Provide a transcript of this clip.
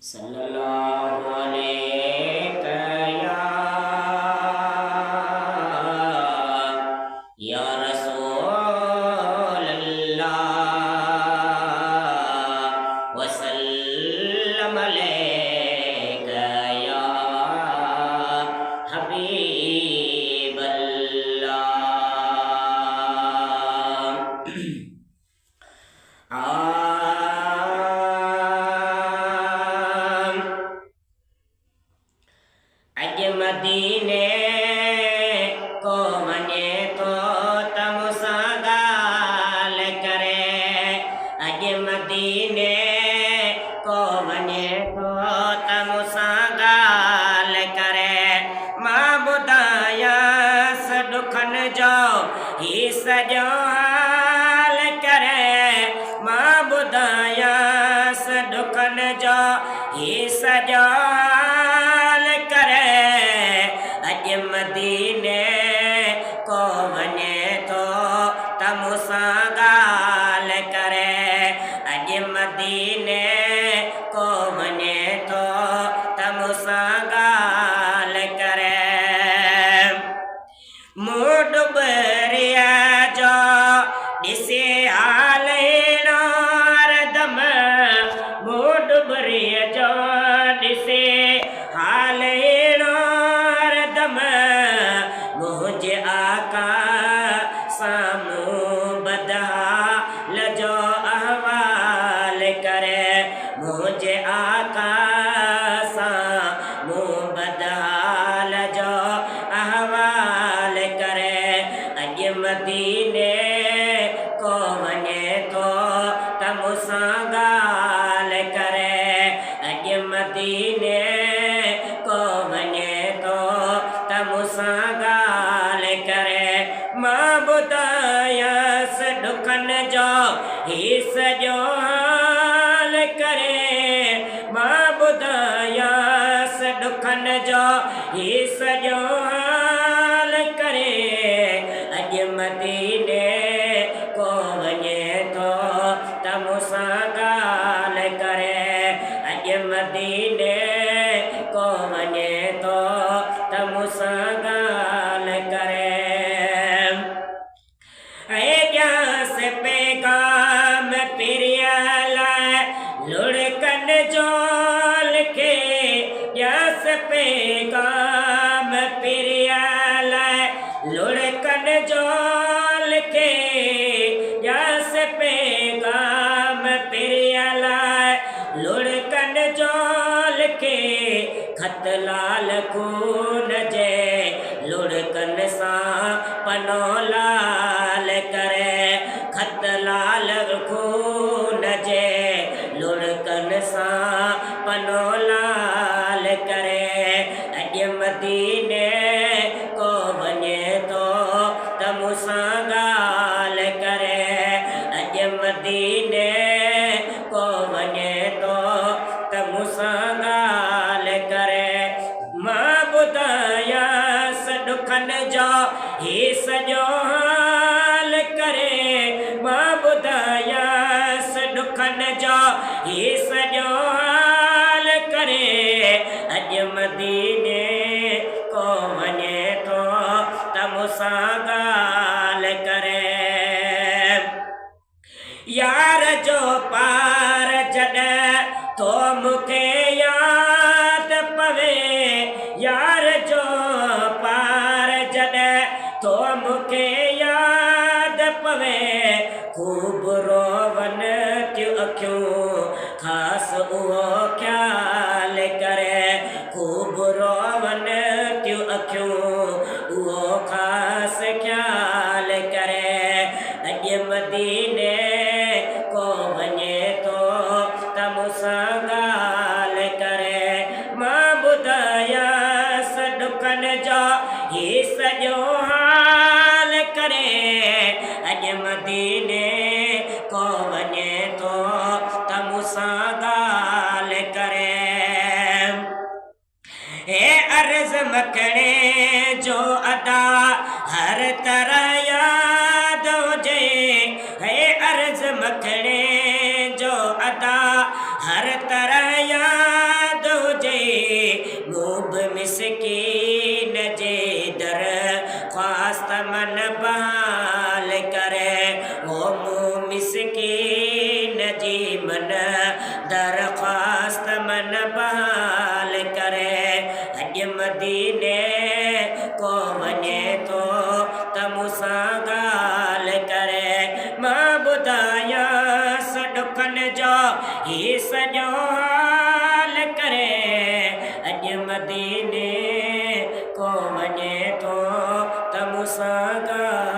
सल्लल्लाहु अलैका या रसूलल्लाह वसल्लम अलैका या हबीबल्लाह। अज मदीने को वञे तो तम सां ॻाल्हि करे। अज मदीने को वञे तो तम सां ॻाल्हि करे। मां ॿुधायांसि ॾुखनि जो ही सॼो हाल करे। मां ॿुधायांसि ॾुखनि जो ही सॼो मदीने को वञे तो तम सां ॻाल्हि करे। अज मदीने को वञे तो तम सां ॻाल्हि करे। मूं डुबरिया जो ॾिसे हाल अहिड़ो हरदम। मूं डुबरिया जो ॾिसे हाल मुझे आका सामूं बदहाल जो अहवाल करे। मुझे आका सामूं बदहाल जो अहवाल करे। अज मदीने को वञे तो तम सां ॻाल्हि करे। अज मदीने को वञे तो तम सां ॻाल्हि करे। मां ॿुधायांसि ॾुखनि जो ही सॼो हाल करे। मां ॿुधायांसि ॾुखनि जो ही सॼो हाल करे। अज मदीने को वञे तो तम सां ॻाल्हि करे। अज मदीने को वञे तो तम सां ॻाल्हि करे। ॼास पैगाम पिरियल लुड़कनि जो लिखे। ॼास पैगाम पिरियल लुड़कनि जो लिखे। ॼास पैगाम पिरियल लुड़कनि जो लिखे। खत लाल खून जे लुड़कनि सां पनो लाल करे। खत लाल खून जे लुड़कनि सां पनो लाल करे। अज मदीने को वञे तो तम सां ॻाल्हि करे। अज मदीने को वञे तो तम सां ॻाल्हि करे। मां ॿुधायांसि ॾुखनि जो ही सॼो हाल करे। मां ॿुधायांसि ॾुखनि जो ही सॼो हाल करे। अज मदीने को वञे तो तम सां ॻाल्हि करे। यार जो पार जॾहिं तो मूंखे यादि पवे। यार जो पार जॾहिं तो मूंखे यादि पवे। खूब रोवन थियूं अखियूं ख़ासि उहो ख़्याल करे। खूब रोवन थियूं अखियूं उहो ख़ासि ख़्याल करे। अज मदीने को वञे तो तम सां ॻाल्हि करे। मां ॿुधायांसि ॾुखनि जो ही सॼो हाल करे। अज मदीने को वञे तो तम सां ॻाल्हि करे। हे अर्ज़ मखणे जो अदा हर तरह याद हुजे। हे अर्ज़ मखणे जो अदा हर तरह याद मूं बि मिसकीन जे दर ख्वास्त मन बहाल करे ओ मूं मिसकीन जी मन दरख्वास्त मन बहाल करे अॼु मदीने को वञे थो त मूंसां ॻाल्हि करे मां ॿुधायांसि ॾुखनि जो ही सॼो हाल करे अॼु मदीने को वञे थो त मूंसां ॻाल्हि